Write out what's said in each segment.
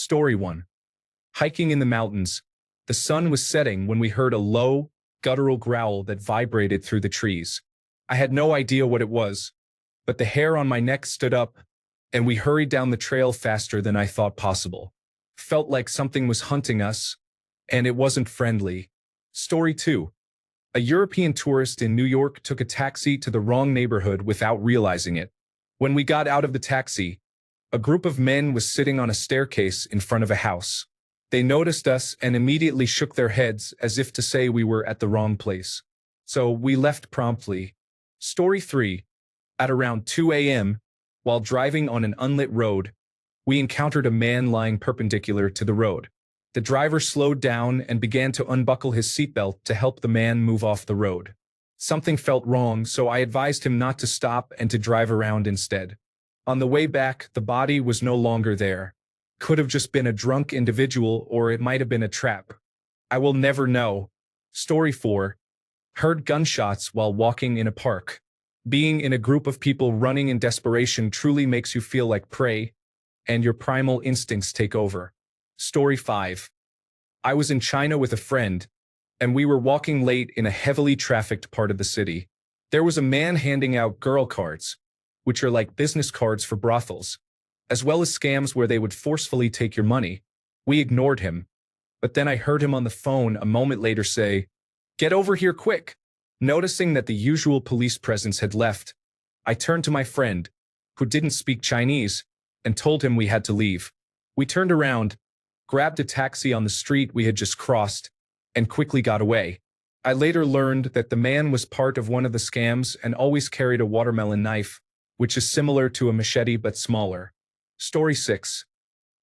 Story 1. Hiking in the mountains. The sun was setting when we heard a low, guttural growl that vibrated through the trees. I had no idea what it was, but the hair on my neck stood up, and we hurried down the trail faster than I thought possible. Felt like something was hunting us, and it wasn't friendly. Story 2. A European tourist in New York took a taxi to the wrong neighborhood without realizing it. When we got out of the taxi, a group of men was sitting on a staircase in front of a house. They noticed us and immediately shook their heads as if to say we were at the wrong place. So we left promptly. Story 3. At around 2 a.m., while driving on an unlit road, we encountered a man lying perpendicular to the road. The driver slowed down and began to unbuckle his seatbelt to help the man move off the road. Something felt wrong, so I advised him not to stop and to drive around instead. On the way back, the body was no longer there. Could have just been a drunk individual, or it might have been a trap. I will never know. Story 4. Heard gunshots while walking in a park. Being in a group of people running in desperation truly makes you feel like prey, and your primal instincts take over. Story 5. I was in China with a friend, and we were walking late in a heavily trafficked part of the city. There was a man handing out girl cards, which are like business cards for brothels, as well as scams where they would forcefully take your money. We ignored him, but then I heard him on the phone a moment later say, "Get over here quick." Noticing that the usual police presence had left, I turned to my friend, who didn't speak Chinese, and told him we had to leave. We turned around, grabbed a taxi on the street we had just crossed, and quickly got away. I later learned that the man was part of one of the scams and always carried a watermelon knife, which is similar to a machete but smaller. Story 6.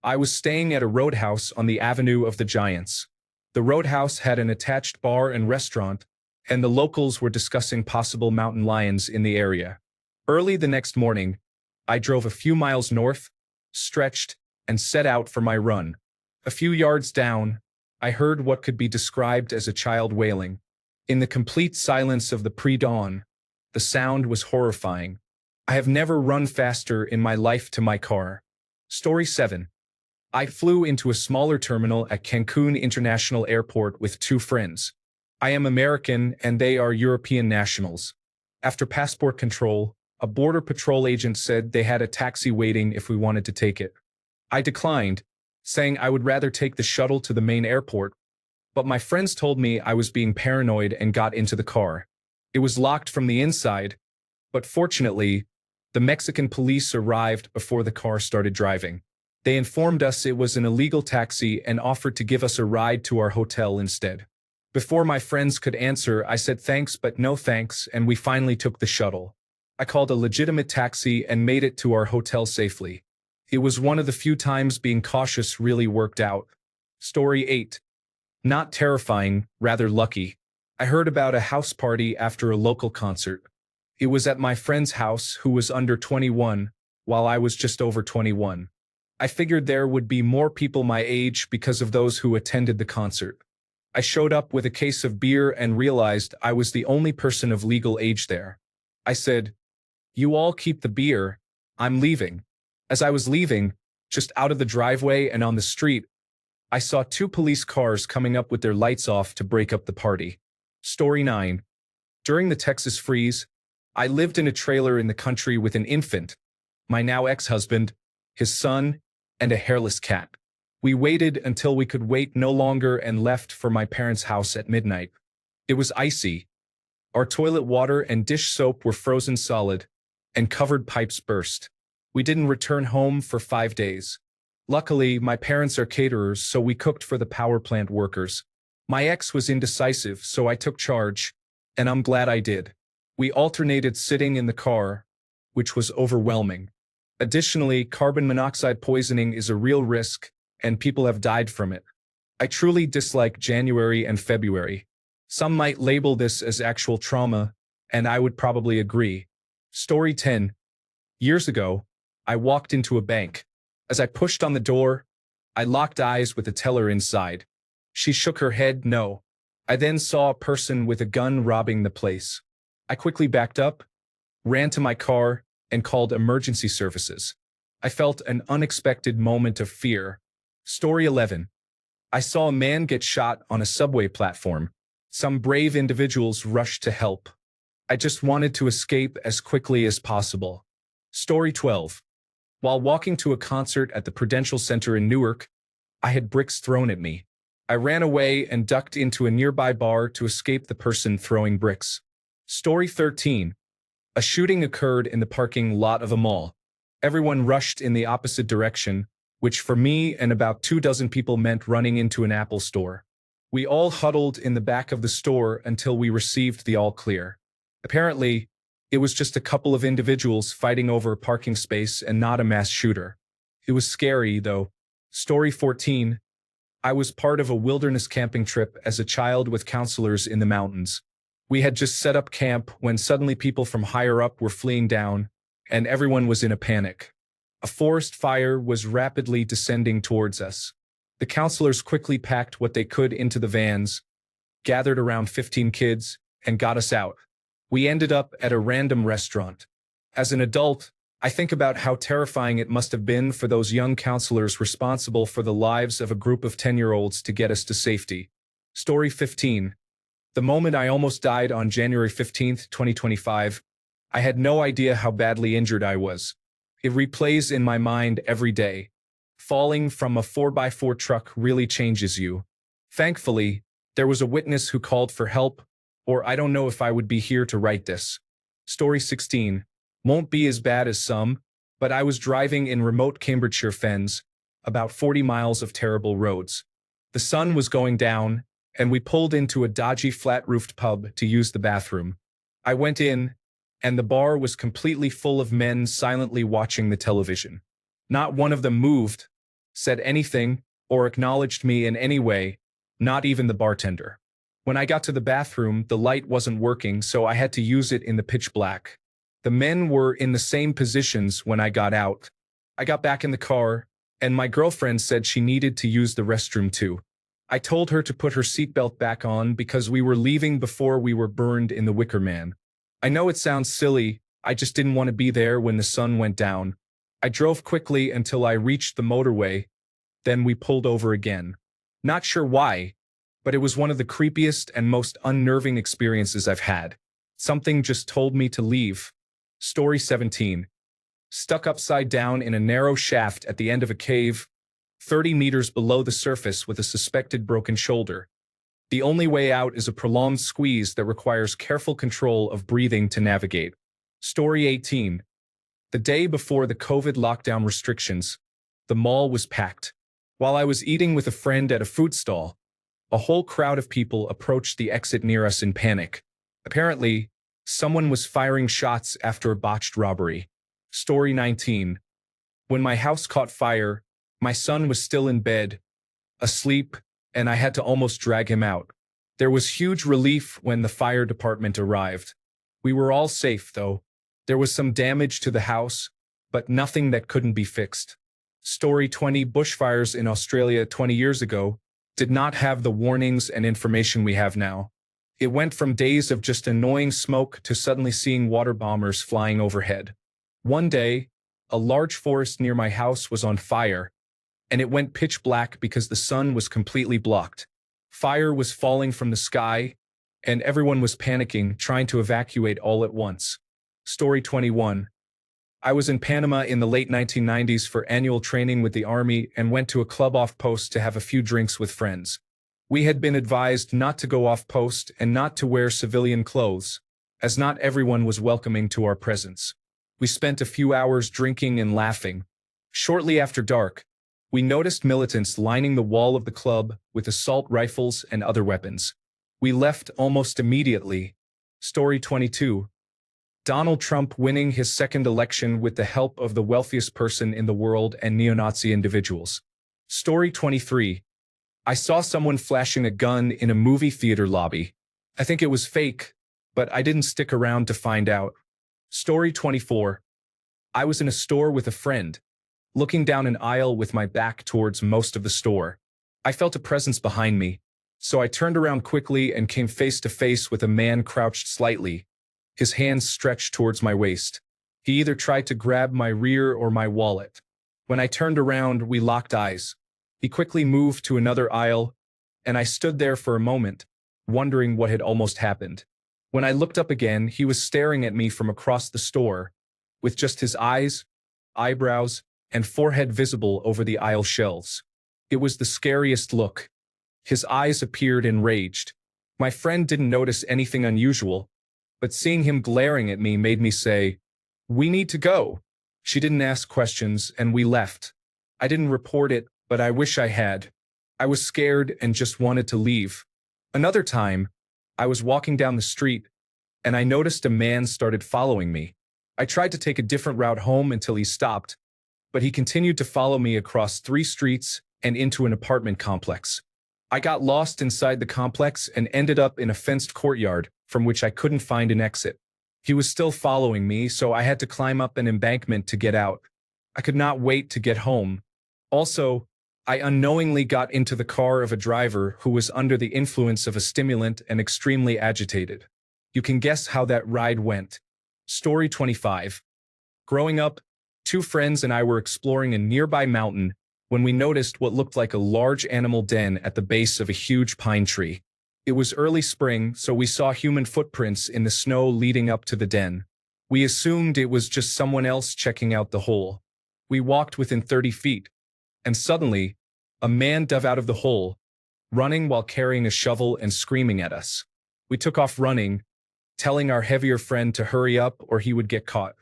I was staying at a roadhouse on the Avenue of the Giants. The roadhouse had an attached bar and restaurant, and the locals were discussing possible mountain lions in the area. Early the next morning, I drove a few miles north, stretched, and set out for my run. A few yards down, I heard what could be described as a child wailing. In the complete silence of the pre-dawn, the sound was horrifying. I have never run faster in my life to my car. Story 7. I flew into a smaller terminal at Cancun International Airport with two friends. I am American and they are European nationals. After passport control, a border patrol agent said they had a taxi waiting if we wanted to take it. I declined, saying I would rather take the shuttle to the main airport, but my friends told me I was being paranoid and got into the car. It was locked from the inside, but fortunately, the Mexican police arrived before the car started driving. They informed us it was an illegal taxi and offered to give us a ride to our hotel instead. Before my friends could answer, I said thanks but no thanks, and we finally took the shuttle. I called a legitimate taxi and made it to our hotel safely. It was one of the few times being cautious really worked out. Story 8. Not terrifying, rather lucky. I heard about a house party after a local concert. It was at my friend's house, who was under 21, while I was just over 21. I figured there would be more people my age because of those who attended the concert. I showed up with a case of beer and realized I was the only person of legal age there. I said, "You all keep the beer, I'm leaving." As I was leaving, just out of the driveway and on the street, I saw two police cars coming up with their lights off to break up the party. Story 9. During the Texas freeze, I lived in a trailer in the country with an infant, my now ex-husband, his son, and a hairless cat. We waited until we could wait no longer and left for my parents' house at midnight. It was icy. Our toilet water and dish soap were frozen solid, and covered pipes burst. We didn't return home for 5 days. Luckily, my parents are caterers, so we cooked for the power plant workers. My ex was indecisive, so I took charge, and I'm glad I did. We alternated sitting in the car, which was overwhelming. Additionally, carbon monoxide poisoning is a real risk, and people have died from it. I truly dislike January and February. Some might label this as actual trauma, and I would probably agree. Story 10. Years ago, I walked into a bank. As I pushed on the door, I locked eyes with the teller inside. She shook her head no. I then saw a person with a gun robbing the place. I quickly backed up, ran to my car, and called emergency services. I felt an unexpected moment of fear. Story 11. I saw a man get shot on a subway platform. Some brave individuals rushed to help. I just wanted to escape as quickly as possible. Story 12. While walking to a concert at the Prudential Center in Newark, I had bricks thrown at me. I ran away and ducked into a nearby bar to escape the person throwing bricks. Story 13. A shooting occurred in the parking lot of a mall. Everyone rushed in the opposite direction, which for me and about 24 people meant running into an Apple store. We all huddled in the back of the store until we received the all clear. Apparently, it was just a couple of individuals fighting over a parking space and not a mass shooter. It was scary, though. Story 14. I was part of a wilderness camping trip as a child with counselors in the mountains. We had just set up camp when suddenly people from higher up were fleeing down, and everyone was in a panic. A forest fire was rapidly descending towards us. The counselors quickly packed what they could into the vans, gathered around 15 kids, and got us out. We ended up at a random restaurant. As an adult, I think about how terrifying it must have been for those young counselors responsible for the lives of a group of 10-year-olds to get us to safety. Story 15. The moment I almost died on January 15, 2025, I had no idea how badly injured I was. It replays in my mind every day. Falling from a 4x4 truck really changes you. Thankfully, there was a witness who called for help, or I don't know if I would be here to write this. Story 16. Won't be as bad as some, but I was driving in remote Cambridgeshire Fens, about 40 miles of terrible roads. The sun was going down, and we pulled into a dodgy flat-roofed pub to use the bathroom. I went in, and the bar was completely full of men silently watching the television. Not one of them moved, said anything, or acknowledged me in any way, not even the bartender. When I got to the bathroom, the light wasn't working, so I had to use it in the pitch black. The men were in the same positions when I got out. I got back in the car, and my girlfriend said she needed to use the restroom too. I told her to put her seatbelt back on because we were leaving before we were burned in the Wicker Man. I know it sounds silly, I just didn't want to be there when the sun went down. I drove quickly until I reached the motorway, then we pulled over again. Not sure why, but it was one of the creepiest and most unnerving experiences I've had. Something just told me to leave. Story 17. Stuck upside down in a narrow shaft at the end of a cave, 30 meters below the surface with a suspected broken shoulder. The only way out is a prolonged squeeze that requires careful control of breathing to navigate. Story 18. The day before the COVID lockdown restrictions, the mall was packed. While I was eating with a friend at a food stall, a whole crowd of people approached the exit near us in panic. Apparently, someone was firing shots after a botched robbery. Story 19. When my house caught fire, my son was still in bed, asleep, and I had to almost drag him out. There was huge relief when the fire department arrived. We were all safe, though. There was some damage to the house, but nothing that couldn't be fixed. Story 20. Bushfires in Australia 20 years ago did not have the warnings and information we have now. It went from days of just annoying smoke to suddenly seeing water bombers flying overhead. One day, a large forest near my house was on fire, and it went pitch black because the sun was completely blocked. Fire was falling from the sky, and everyone was panicking, trying to evacuate all at once. Story 21. I was in Panama in the late 1990s for annual training with the Army and went to a club off post to have a few drinks with friends. We had been advised not to go off post and not to wear civilian clothes, as not everyone was welcoming to our presence. We spent a few hours drinking and laughing. Shortly after dark, we noticed militants lining the wall of the club with assault rifles and other weapons. We left almost immediately. Story 22. Donald Trump winning his second election with the help of the wealthiest person in the world and neo-Nazi individuals. Story 23. I saw someone flashing a gun in a movie theater lobby. I think it was fake, but I didn't stick around to find out. Story 24. I was in a store with a friend, looking down an aisle with my back towards most of the store. I felt a presence behind me, so I turned around quickly and came face to face with a man crouched slightly, his hands stretched towards my waist. He either tried to grab my rear or my wallet. When I turned around, we locked eyes. He quickly moved to another aisle, and I stood there for a moment, wondering what had almost happened. When I looked up again, he was staring at me from across the store, with just his eyes, eyebrows, and forehead visible over the aisle shelves. It was the scariest look. His eyes appeared enraged. My friend didn't notice anything unusual, but seeing him glaring at me made me say, "We need to go." She didn't ask questions, and we left. I didn't report it, but I wish I had. I was scared and just wanted to leave. Another time, I was walking down the street, and I noticed a man started following me. I tried to take a different route home until he stopped, but he continued to follow me across 3 streets and into an apartment complex. I got lost inside the complex and ended up in a fenced courtyard from which I couldn't find an exit. He was still following me, so I had to climb up an embankment to get out. I could not wait to get home. Also, I unknowingly got into the car of a driver who was under the influence of a stimulant and extremely agitated. You can guess how that ride went. Story 25. Growing up, 2 friends and I were exploring a nearby mountain when we noticed what looked like a large animal den at the base of a huge pine tree. It was early spring, so we saw human footprints in the snow leading up to the den. We assumed it was just someone else checking out the hole. We walked within 30 feet, and suddenly, a man dove out of the hole, running while carrying a shovel and screaming at us. We took off running, telling our heavier friend to hurry up or he would get caught.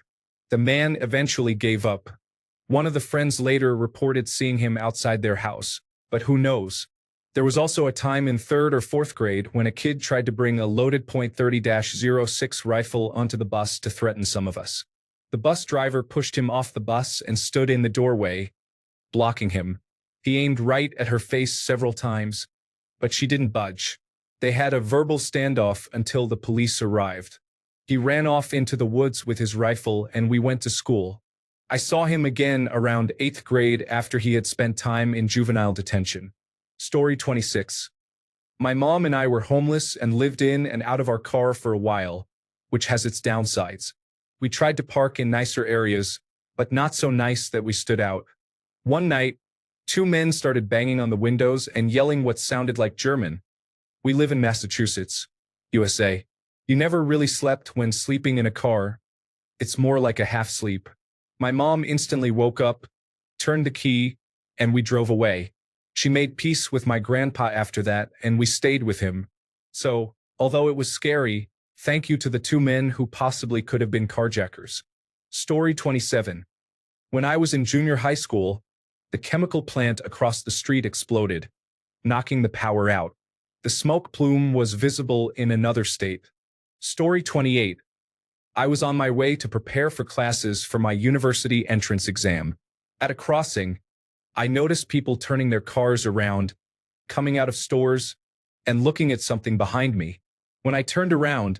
The man eventually gave up. One of the friends later reported seeing him outside their house, but who knows? There was also a time in 3rd or 4th grade when a kid tried to bring a loaded .30-06 rifle onto the bus to threaten some of us. The bus driver pushed him off the bus and stood in the doorway, blocking him. He aimed right at her face several times, but she didn't budge. They had a verbal standoff until the police arrived. He ran off into the woods with his rifle and we went to school. I saw him again around 8th grade after he had spent time in juvenile detention. Story 26. My mom and I were homeless and lived in and out of our car for a while, which has its downsides. We tried to park in nicer areas, but not so nice that we stood out. One night, 2 men started banging on the windows and yelling what sounded like German. We live in Massachusetts, USA. You never really slept when sleeping in a car. It's more like a half-sleep. My mom instantly woke up, turned the key, and we drove away. She made peace with my grandpa after that, and we stayed with him. So, although it was scary, thank you to the 2 men who possibly could have been carjackers. Story 27. When I was in junior high school, the chemical plant across the street exploded, knocking the power out. The smoke plume was visible in another state. Story 28. I was on my way to prepare for classes for my university entrance exam. At a crossing, I noticed people turning their cars around, coming out of stores, and looking at something behind me. When I turned around,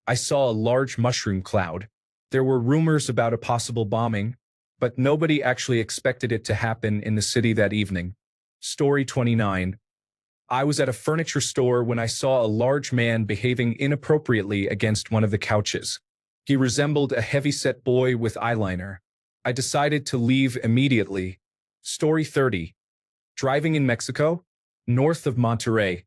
I saw a large mushroom cloud. There were rumors about a possible bombing, but nobody actually expected it to happen in the city that evening. Story 29. I was at a furniture store when I saw a large man behaving inappropriately against one of the couches. He resembled a heavy-set boy with eyeliner. I decided to leave immediately. Story 30. Driving in Mexico, north of Monterrey.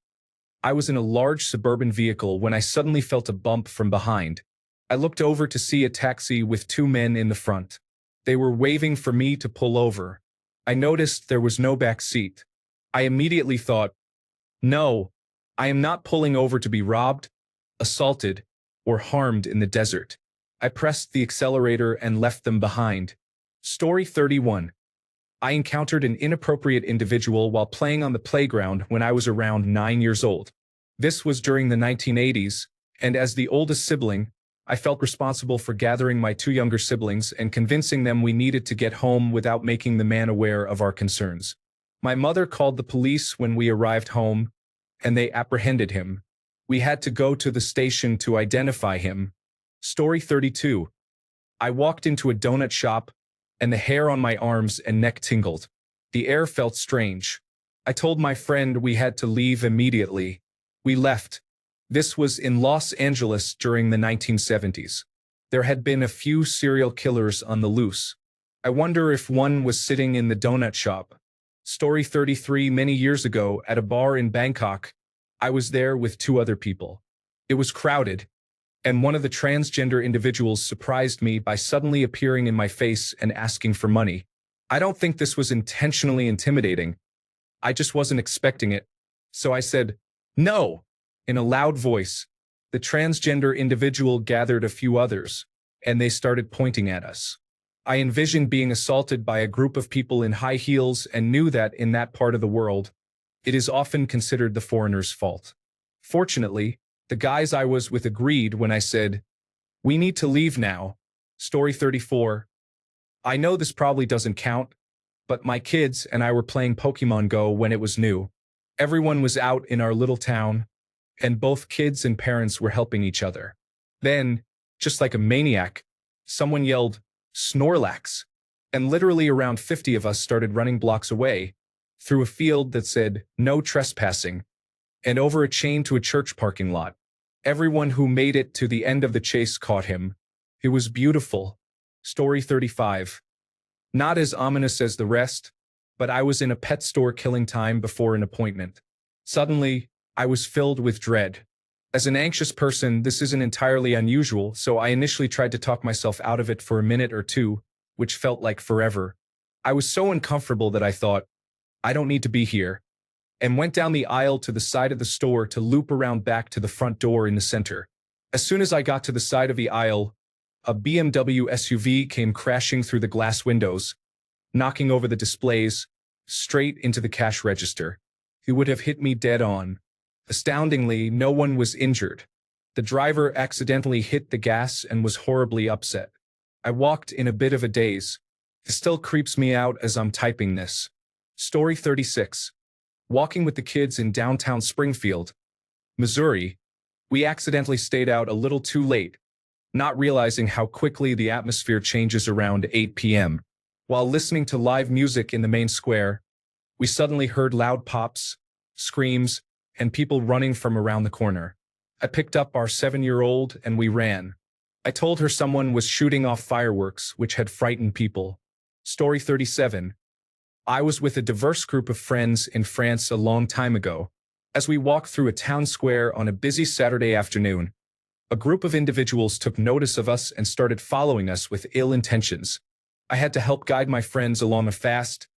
I was in a large suburban vehicle when I suddenly felt a bump from behind. I looked over to see a taxi with 2 men in the front. They were waving for me to pull over. I noticed there was no back seat. I immediately thought, no, I am not pulling over to be robbed, assaulted, or harmed in the desert. I pressed the accelerator and left them behind. Story 31. I encountered an inappropriate individual while playing on the playground when I was around 9 years old. This was during the 1980s, and as the oldest sibling, I felt responsible for gathering my 2 younger siblings and convincing them we needed to get home without making the man aware of our concerns. My mother called the police when we arrived home, and they apprehended him. We had to go to the station to identify him. Story 32. I walked into a donut shop, and the hair on my arms and neck tingled. The air felt strange. I told my friend we had to leave immediately. We left. This was in Los Angeles during the 1970s. There had been a few serial killers on the loose. I wonder if one was sitting in the donut shop. Story 33. Many years ago, at a bar in Bangkok, I was there with two other people. It was crowded, and one of the transgender individuals surprised me by suddenly appearing in my face and asking for money. I don't think this was intentionally intimidating. I just wasn't expecting it. So I said, "No," in a loud voice. The transgender individual gathered a few others, and they started pointing at us. I envisioned being assaulted by a group of people in high heels and knew that in that part of the world, it is often considered the foreigner's fault. Fortunately, the guys I was with agreed when I said, "We need to leave now." Story 34. I know this probably doesn't count, but my kids and I were playing Pokemon Go when it was new. Everyone was out in our little town, and both kids and parents were helping each other. Then, just like a maniac, someone yelled, "Snorlax," and literally around 50 of us started running blocks away, through a field that said, "No trespassing," and over a chain to a church parking lot. Everyone who made it to the end of the chase caught him. It was beautiful. Story 35. Not as ominous as the rest, but I was in a pet store killing time before an appointment. Suddenly, I was filled with dread. As an anxious person, this isn't entirely unusual, so I initially tried to talk myself out of it for a minute or two, which felt like forever. I was so uncomfortable that I thought, "I don't need to be here," and went down the aisle to the side of the store to loop around back to the front door in the center. As soon as I got to the side of the aisle, a BMW SUV came crashing through the glass windows, knocking over the displays, straight into the cash register. It would have hit me dead on. Astoundingly, no one was injured. The driver accidentally hit the gas and was horribly upset. I walked in a bit of a daze. It still creeps me out as I'm typing this. Story 36. Walking with the kids in downtown Springfield, Missouri, we accidentally stayed out a little too late, not realizing how quickly the atmosphere changes around 8 p.m. While listening to live music in the main square, we suddenly heard loud pops, screams, and people running from around the corner. I picked up our 7-year-old and we ran. I told her someone was shooting off fireworks, which had frightened people. Story 37. I was with a diverse group of friends in France a long time ago. As we walked through a town square on a busy Saturday afternoon, a group of individuals took notice of us and started following us with ill intentions. I had to help guide my friends along a fast,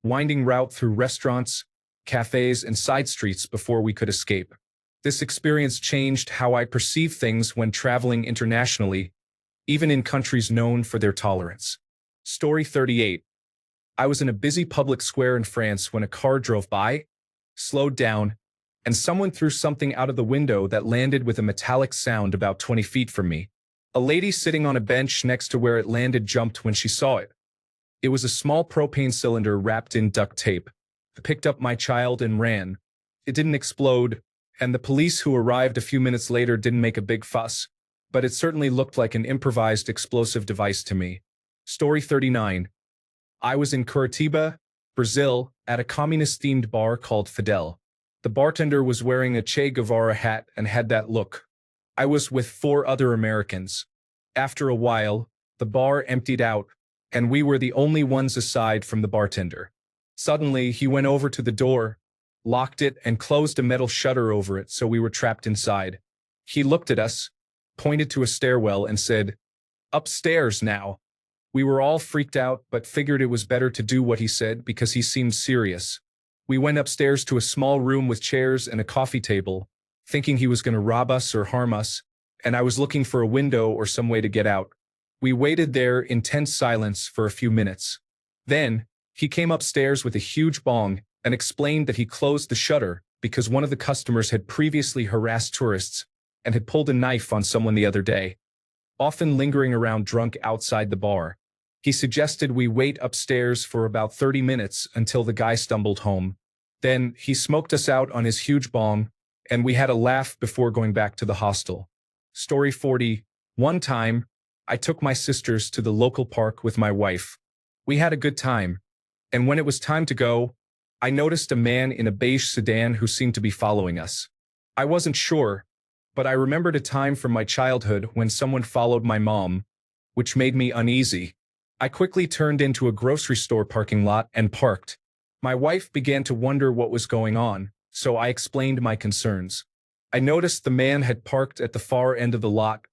winding route through restaurants, cafes, and side streets before we could escape. This experience changed how I perceive things when traveling internationally, even in countries known for their tolerance. Story 38. I was in a busy public square in France when a car drove by, slowed down, and someone threw something out of the window that landed with a metallic sound about 20 feet from me. A lady sitting on a bench next to where it landed jumped when she saw it. It was a small propane cylinder wrapped in duct tape. I picked up my child and ran. It didn't explode, and the police who arrived a few minutes later didn't make a big fuss, but it certainly looked like an improvised explosive device to me. Story 39. I was in Curitiba, Brazil, at a communist-themed bar called Fidel. The bartender was wearing a Che Guevara hat and had that look. I was with 4 other Americans. After a while, the bar emptied out, and we were the only ones aside from the bartender. Suddenly, he went over to the door, locked it, and closed a metal shutter over it so we were trapped inside. He looked at us, pointed to a stairwell, and said, "Upstairs now." We were all freaked out, but figured it was better to do what he said because he seemed serious. We went upstairs to a small room with chairs and a coffee table, thinking he was going to rob us or harm us, and I was looking for a window or some way to get out. We waited there in tense silence for a few minutes. Then, he came upstairs with a huge bong and explained that he closed the shutter because one of the customers had previously harassed tourists and had pulled a knife on someone the other day, often lingering around drunk outside the bar. He suggested we wait upstairs for about 30 minutes until the guy stumbled home. Then, he smoked us out on his huge bong, and we had a laugh before going back to the hostel. Story 40. One time, I took my sisters to the local park with my wife. We had a good time, and when it was time to go, I noticed a man in a beige sedan who seemed to be following us. I wasn't sure, but I remembered a time from my childhood when someone followed my mom, which made me uneasy. I quickly turned into a grocery store parking lot and parked. My wife began to wonder what was going on, so I explained my concerns. I noticed the man had parked at the far end of the lot,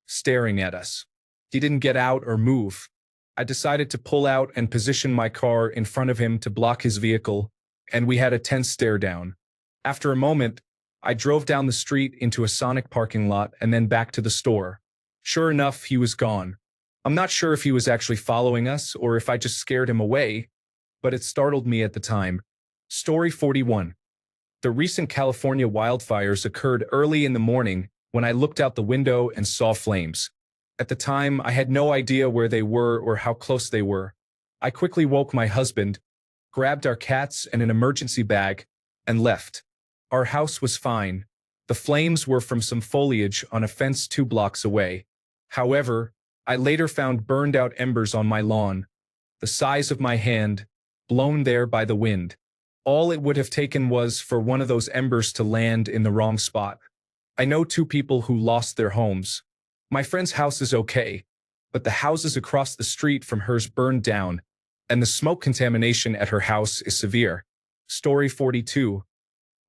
staring at us. He didn't get out or move. I decided to pull out and position my car in front of him to block his vehicle, and we had a tense stare down. After a moment, I drove down the street into a Sonic parking lot and then back to the store. Sure enough, he was gone. I'm not sure if he was actually following us or if I just scared him away, but it startled me at the time. Story 41. The recent California wildfires occurred early in the morning when I looked out the window and saw flames. At the time, I had no idea where they were or how close they were. I quickly woke my husband, grabbed our cats and an emergency bag, and left. Our house was fine. The flames were from some foliage on a fence 2 blocks away. However, I later found burned-out embers on my lawn, the size of my hand, blown there by the wind. All it would have taken was for one of those embers to land in the wrong spot. I know 2 people who lost their homes. My friend's house is okay, but the houses across the street from hers burned down, and the smoke contamination at her house is severe. Story 42.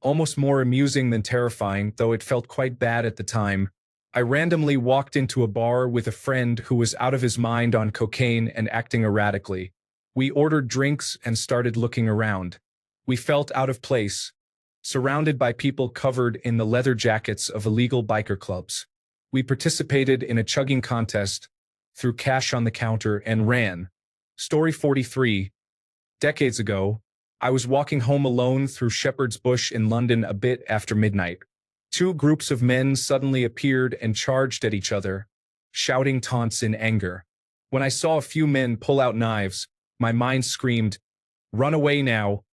Almost more amusing than terrifying, though it felt quite bad at the time. I randomly walked into a bar with a friend who was out of his mind on cocaine and acting erratically. We ordered drinks and started looking around. We felt out of place, surrounded by people covered in the leather jackets of illegal biker clubs. We participated in a chugging contest, threw cash on the counter, and ran. Story 43. Decades ago, I was walking home alone through Shepherd's Bush in London a bit after midnight. 2 groups of men suddenly appeared and charged at each other, shouting taunts in anger. When I saw a few men pull out knives, my mind screamed, "Run away now,"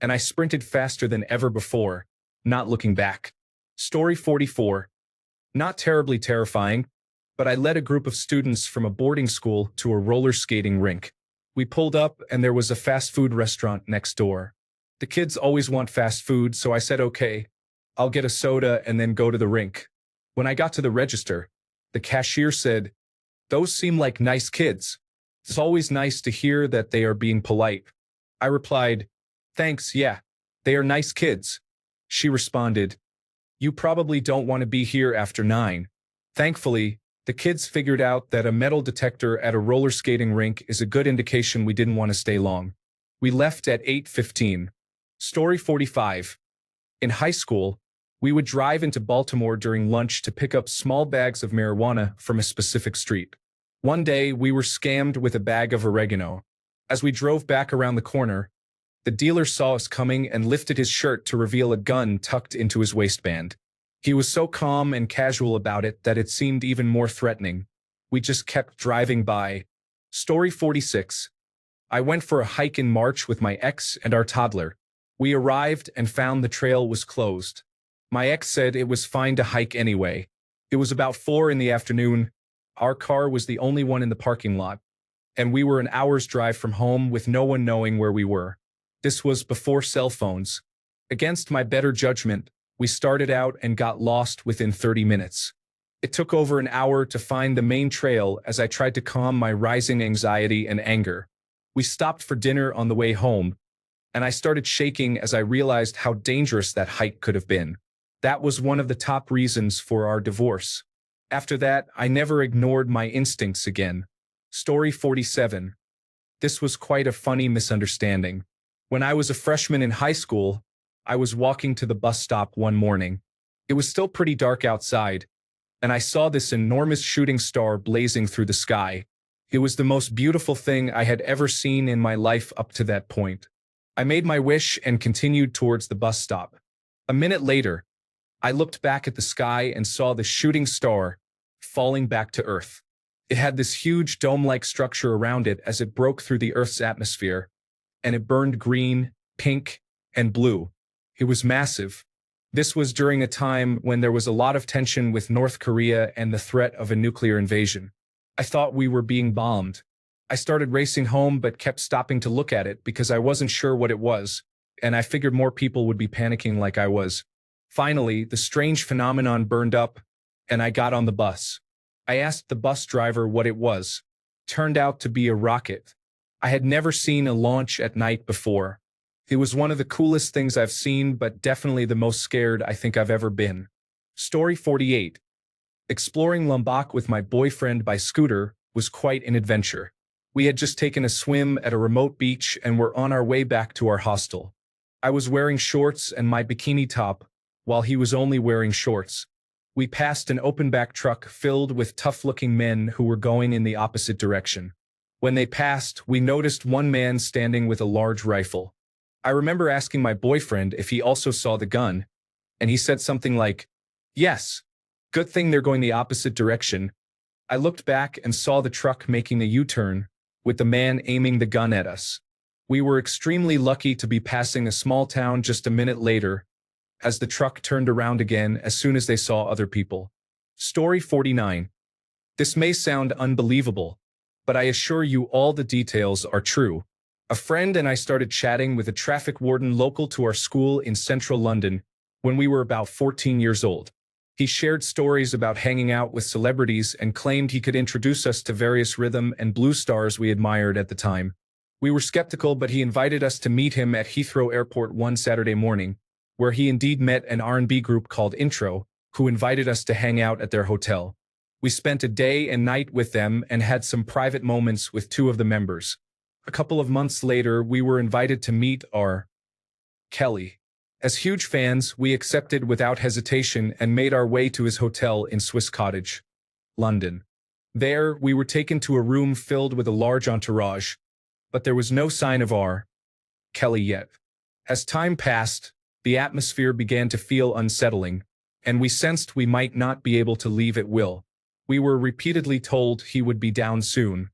and I sprinted faster than ever before, not looking back. Story 44. Not terribly terrifying, but I led a group of students from a boarding school to a roller skating rink. We pulled up and there was a fast food restaurant next door. The kids always want fast food, so I said, "Okay, I'll get a soda and then go to the rink." When I got to the register, the cashier said, "Those seem like nice kids. It's always nice to hear that they are being polite." I replied, "Thanks, yeah, they are nice kids." She responded, "You probably don't want to be here after 9. Thankfully, the kids figured out that a metal detector at a roller skating rink is a good indication we didn't want to stay long. We left at 8:15. Story 45. In high school, we would drive into Baltimore during lunch to pick up small bags of marijuana from a specific street. One day, we were scammed with a bag of oregano. As we drove back around the corner, the dealer saw us coming and lifted his shirt to reveal a gun tucked into his waistband. He was so calm and casual about it that it seemed even more threatening. We just kept driving by. Story 46. I went for a hike in March with my ex and our toddler. We arrived and found the trail was closed. My ex said it was fine to hike anyway. It was about 4 in the afternoon. Our car was the only one in the parking lot, and we were an hour's drive from home with no one knowing where we were. This was before cell phones. Against my better judgment, we started out and got lost within 30 minutes. It took over an hour to find the main trail as I tried to calm my rising anxiety and anger. We stopped for dinner on the way home, and I started shaking as I realized how dangerous that hike could have been. That was one of the top reasons for our divorce. After that, I never ignored my instincts again. Story 47. This was quite a funny misunderstanding. When I was a freshman in high school, I was walking to the bus stop one morning. It was still pretty dark outside, and I saw this enormous shooting star blazing through the sky. It was the most beautiful thing I had ever seen in my life up to that point. I made my wish and continued towards the bus stop. A minute later, I looked back at the sky and saw the shooting star falling back to Earth. It had this huge dome-like structure around it as it broke through the Earth's atmosphere, and it burned green, pink, and blue. It was massive. This was during a time when there was a lot of tension with North Korea and the threat of a nuclear invasion. I thought we were being bombed. I started racing home but kept stopping to look at it because I wasn't sure what it was, and I figured more people would be panicking like I was. Finally, the strange phenomenon burned up, and I got on the bus. I asked the bus driver what it was. Turned out to be a rocket. I had never seen a launch at night before. It was one of the coolest things I've seen, but definitely the most scared I think I've ever been. Story 48. Exploring Lombok with my boyfriend by scooter was quite an adventure. We had just taken a swim at a remote beach and were on our way back to our hostel. I was wearing shorts and my bikini top, while he was only wearing shorts. We passed an open-back truck filled with tough-looking men who were going in the opposite direction. When they passed, we noticed one man standing with a large rifle. I remember asking my boyfriend if he also saw the gun, and he said something like, "Yes. Good thing they're going the opposite direction." I looked back and saw the truck making a U-turn, with the man aiming the gun at us. We were extremely lucky to be passing a small town just a minute later, as the truck turned around again as soon as they saw other people. Story 49. This may sound unbelievable, but I assure you all the details are true. A friend and I started chatting with a traffic warden local to our school in central London when we were about 14 years old. He shared stories about hanging out with celebrities and claimed he could introduce us to various rhythm and blues stars we admired at the time. We were skeptical, but he invited us to meet him at Heathrow Airport one Saturday morning, where he indeed met an R&B group called Intro, who invited us to hang out at their hotel. We spent a day and night with them and had some private moments with two of the members. A couple of months later, we were invited to meet our Kelly. As huge fans, we accepted without hesitation and made our way to his hotel in Swiss Cottage, London. There, we were taken to a room filled with a large entourage, but there was no sign of our Kelly yet. As time passed, the atmosphere began to feel unsettling, and we sensed we might not be able to leave at will. We were repeatedly told he would be down soon.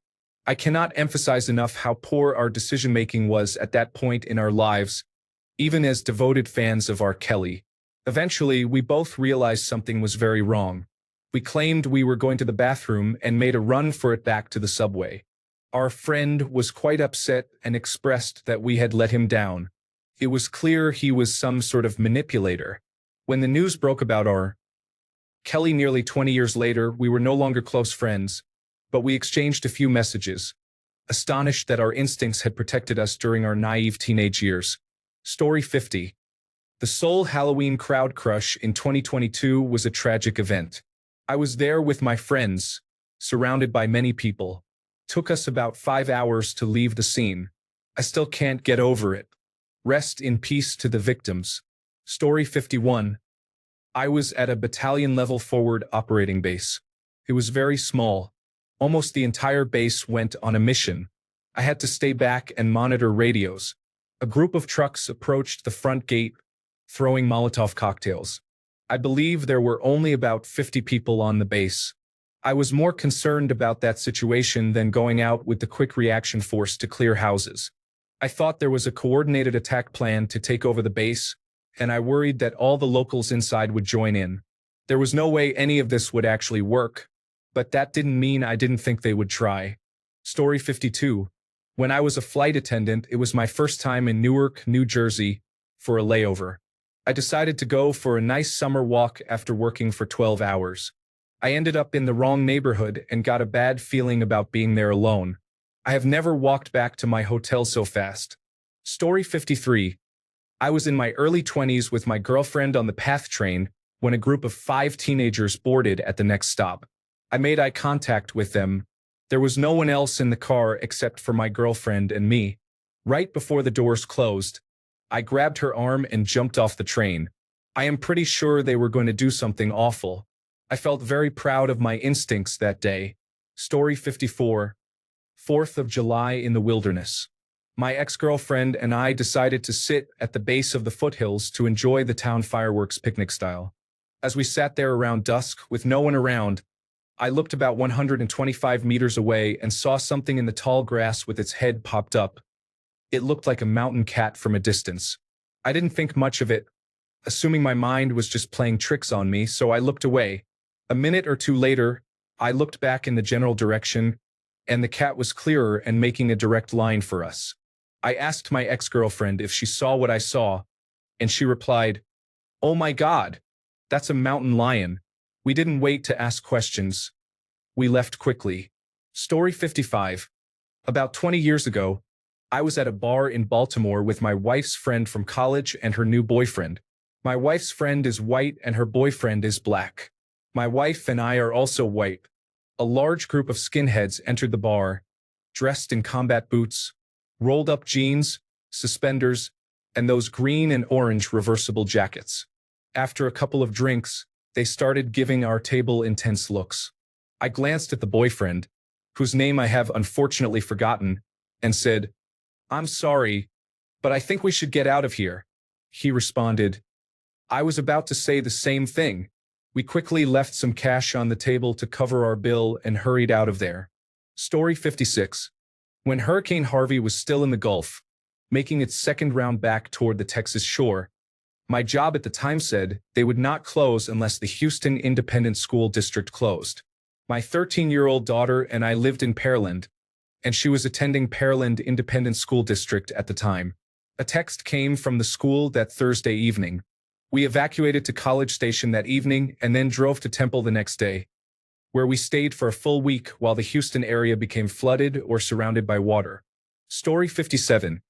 I cannot emphasize enough how poor our decision-making was at that point in our lives, even as devoted fans of R. Kelly. Eventually, we both realized something was very wrong. We claimed we were going to the bathroom and made a run for it back to the subway. Our friend was quite upset and expressed that we had let him down. It was clear he was some sort of manipulator. When the news broke about R. Kelly nearly 20 years later, we were no longer close friends, but we exchanged a few messages, astonished that our instincts had protected us during our naive teenage years. Story 50. The Seoul Halloween crowd crush in 2022 was a tragic event. I was there with my friends, surrounded by many people. Took us about 5 hours to leave the scene. I still can't get over it. Rest in peace to the victims. Story 51. I was at a battalion-level forward operating base. It was very small. Almost the entire base went on a mission. I had to stay back and monitor radios. A group of trucks approached the front gate, throwing Molotov cocktails. I believe there were only about 50 people on the base. I was more concerned about that situation than going out with the quick reaction force to clear houses. I thought there was a coordinated attack plan to take over the base, and I worried that all the locals inside would join in. There was no way any of this would actually work, but that didn't mean I didn't think they would try. Story 52. When I was a flight attendant, it was my first time in Newark, New Jersey, for a layover. I decided to go for a nice summer walk after working for 12 hours. I ended up in the wrong neighborhood and got a bad feeling about being there alone. I have never walked back to my hotel so fast. Story 53. I was in my early 20s with my girlfriend on the PATH train when a group of 5 teenagers boarded at the next stop. I made eye contact with them. There was no one else in the car except for my girlfriend and me. Right before the doors closed, I grabbed her arm and jumped off the train. I am pretty sure they were going to do something awful. I felt very proud of my instincts that day. Story 54. 4th of July in the wilderness. My ex-girlfriend and I decided to sit at the base of the foothills to enjoy the town fireworks picnic style. As we sat there around dusk with no one around, I looked about 125 meters away and saw something in the tall grass with its head popped up. It looked like a mountain cat from a distance. I didn't think much of it, assuming my mind was just playing tricks on me, so I looked away. A minute or two later, I looked back in the general direction, and the cat was clearer and making a direct line for us. I asked my ex-girlfriend if she saw what I saw, and she replied, "Oh my God, that's a mountain lion." We didn't wait to ask questions. We left quickly. Story 55. About 20 years ago, I was at a bar in Baltimore with my wife's friend from college and her new boyfriend. My wife's friend is white and her boyfriend is black. My wife and I are also white. A large group of skinheads entered the bar, dressed in combat boots, rolled-up jeans, suspenders, and those green and orange reversible jackets. After a couple of drinks, they started giving our table intense looks. I glanced at the boyfriend, whose name I have unfortunately forgotten, and said, "I'm sorry, but I think we should get out of here." He responded, "I was about to say the same thing." We quickly left some cash on the table to cover our bill and hurried out of there. Story 56. When Hurricane Harvey was still in the Gulf, making its second round back toward the Texas shore, my job at the time said they would not close unless the Houston Independent School District closed. My 13-year-old daughter and I lived in Pearland, and she was attending Pearland Independent School District at the time. A text came from the school that Thursday evening. We evacuated to College Station that evening and then drove to Temple the next day, where we stayed for a full week while the Houston area became flooded or surrounded by water. Story 57.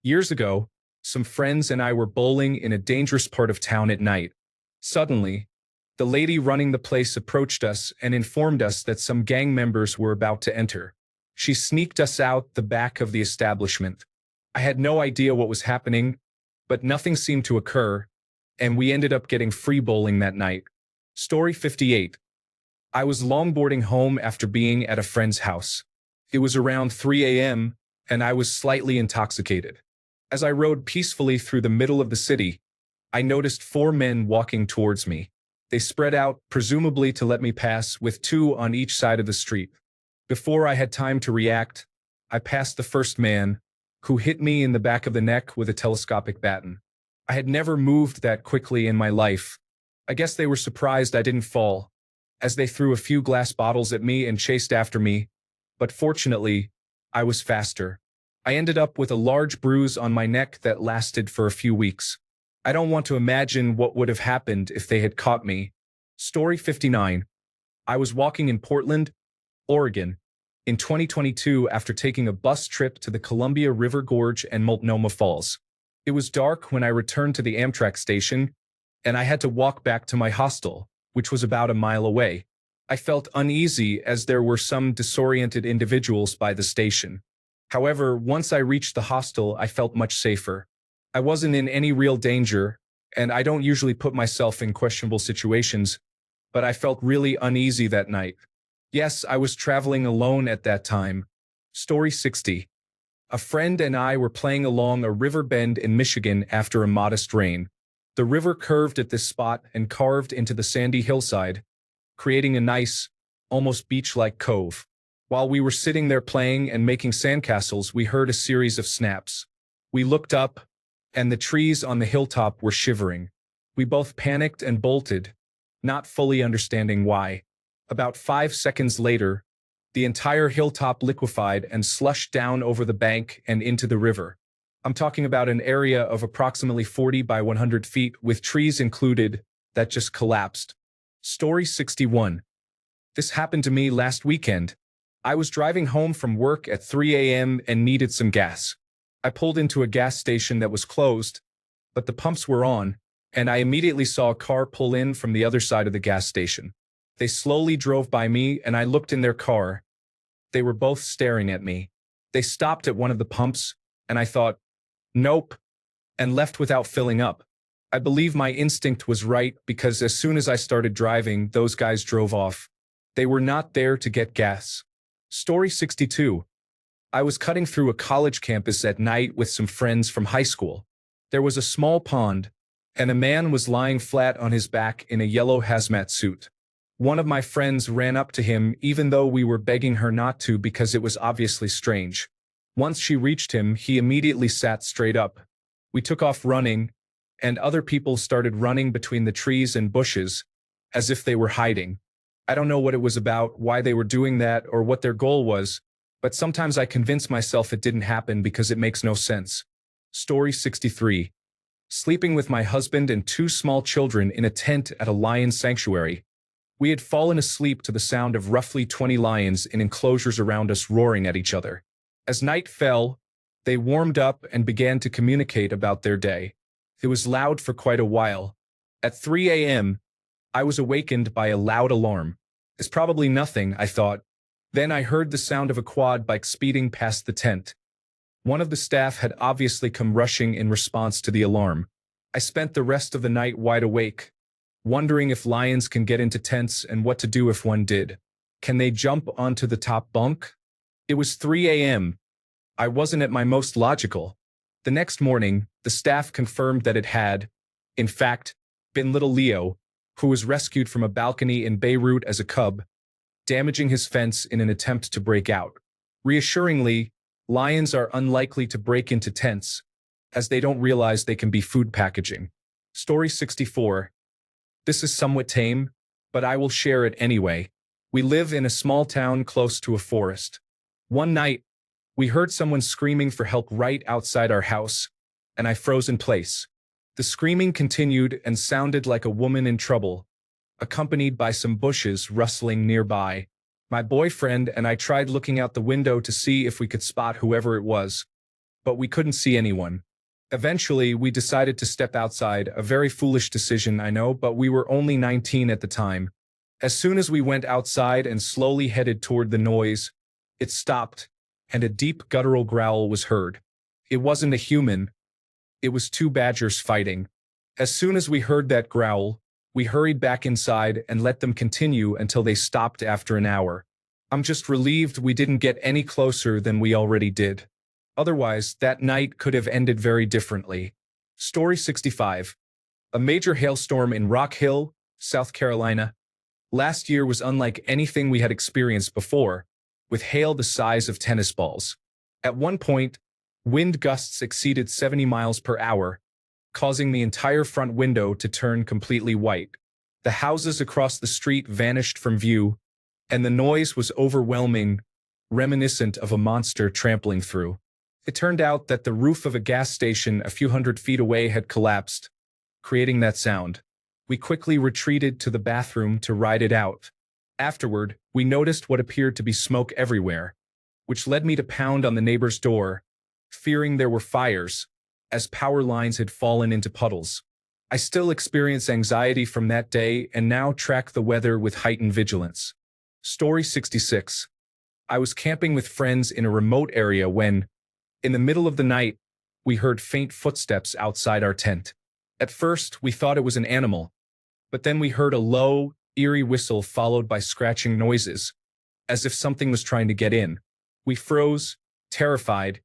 Years ago, some friends and I were bowling in a dangerous part of town at night. Suddenly, the lady running the place approached us and informed us that some gang members were about to enter. She sneaked us out the back of the establishment. I had no idea what was happening, but nothing seemed to occur, and we ended up getting free bowling that night. Story 58. I was longboarding home after being at a friend's house. It was around 3 a.m., and I was slightly intoxicated. As I rode peacefully through the middle of the city, I noticed 4 men walking towards me. They spread out, presumably to let me pass, with 2 on each side of the street. Before I had time to react, I passed the first man, who hit me in the back of the neck with a telescopic baton. I had never moved that quickly in my life. I guess they were surprised I didn't fall, as they threw a few glass bottles at me and chased after me, but fortunately, I was faster. I ended up with a large bruise on my neck that lasted for a few weeks. I don't want to imagine what would have happened if they had caught me. Story 59. I was walking in Portland, Oregon, in 2022 after taking a bus trip to the Columbia River Gorge and Multnomah Falls. It was dark when I returned to the Amtrak station, and I had to walk back to my hostel, which was about a mile away. I felt uneasy as there were some disoriented individuals by the station. However, once I reached the hostel, I felt much safer. I wasn't in any real danger, and I don't usually put myself in questionable situations, but I felt really uneasy that night. Yes, I was traveling alone at that time. Story 60. A friend and I were playing along a river bend in Michigan after a modest rain. The river curved at this spot and carved into the sandy hillside, creating a nice, almost beach-like cove. While we were sitting there playing and making sandcastles, we heard a series of snaps. We looked up, and the trees on the hilltop were shivering. We both panicked and bolted, not fully understanding why. About 5 seconds later, the entire hilltop liquefied and slushed down over the bank and into the river. I'm talking about an area of approximately 40 by 100 feet with trees included that just collapsed. Story 61. This happened to me last weekend. I was driving home from work at 3 a.m. and needed some gas. I pulled into a gas station that was closed, but the pumps were on, and I immediately saw a car pull in from the other side of the gas station. They slowly drove by me, and I looked in their car. They were both staring at me. They stopped at one of the pumps, and I thought, nope, and left without filling up. I believe my instinct was right because as soon as I started driving, those guys drove off. They were not there to get gas. Story 62. I was cutting through a college campus at night with some friends from high school. There was a small pond, and a man was lying flat on his back in a yellow hazmat suit. One of my friends ran up to him even though we were begging her not to because it was obviously strange. Once she reached him, he immediately sat straight up. We took off running, and other people started running between the trees and bushes, as if they were hiding. I don't know what it was about, why they were doing that, or what their goal was, but sometimes I convince myself it didn't happen because it makes no sense. Story 63. Sleeping with my husband and 2 small children in a tent at a lion sanctuary. We had fallen asleep to the sound of roughly 20 lions in enclosures around us roaring at each other. As night fell, They warmed up and began to communicate about their day. It was loud for quite a while. At 3 a.m., I was awakened by a loud alarm. It's probably nothing, I thought. Then I heard the sound of a quad bike speeding past the tent. One of the staff had obviously come rushing in response to the alarm. I spent the rest of the night wide awake, wondering if lions can get into tents and what to do if one did. Can they jump onto the top bunk? It was 3 a.m. I wasn't at my most logical. The next morning, the staff confirmed that it had, in fact, been little Leo, who was rescued from a balcony in Beirut as a cub, damaging his fence in an attempt to break out. Reassuringly, lions are unlikely to break into tents, as they don't realize they can be food packaging. Story 64. This is somewhat tame, but I will share it anyway. We live in a small town close to a forest. One night, we heard someone screaming for help right outside our house, and I froze in place. The screaming continued and sounded like a woman in trouble, accompanied by some bushes rustling nearby. My boyfriend and I tried looking out the window to see if we could spot whoever it was, but we couldn't see anyone. Eventually, we decided to step outside, a very foolish decision, I know, but we were only 19 at the time. As soon as we went outside and slowly headed toward the noise, it stopped, and a deep guttural growl was heard. It wasn't a human. It was two badgers fighting. As soon as we heard that growl, we hurried back inside and let them continue until they stopped after an hour. I'm just relieved we didn't get any closer than we already did. Otherwise, that night could have ended very differently. Story 65. A major hailstorm in Rock Hill, South Carolina. Last year was unlike anything we had experienced before, with hail the size of tennis balls. At one point, wind gusts exceeded 70 miles per hour, causing the entire front window to turn completely white. The houses across the street vanished from view, and the noise was overwhelming, reminiscent of a monster trampling through. It turned out that the roof of a gas station a few hundred feet away had collapsed, creating that sound. We quickly retreated to the bathroom to ride it out. Afterward, we noticed what appeared to be smoke everywhere, which led me to pound on the neighbor's door, fearing there were fires, as power lines had fallen into puddles. I still experience anxiety from that day and now track the weather with heightened vigilance. Story 66. I was camping with friends in a remote area when, in the middle of the night, we heard faint footsteps outside our tent. At first, we thought it was an animal, but then we heard a low, eerie whistle followed by scratching noises, as if something was trying to get in. We froze, terrified,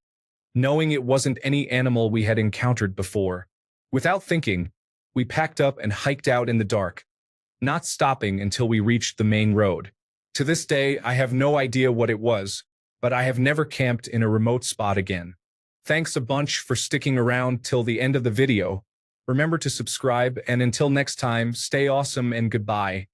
knowing it wasn't any animal we had encountered before. Without thinking, we packed up and hiked out in the dark, not stopping until we reached the main road. To this day, I have no idea what it was, but I have never camped in a remote spot again. Thanks a bunch for sticking around till the end of the video. Remember to subscribe, and until next time, stay awesome and goodbye.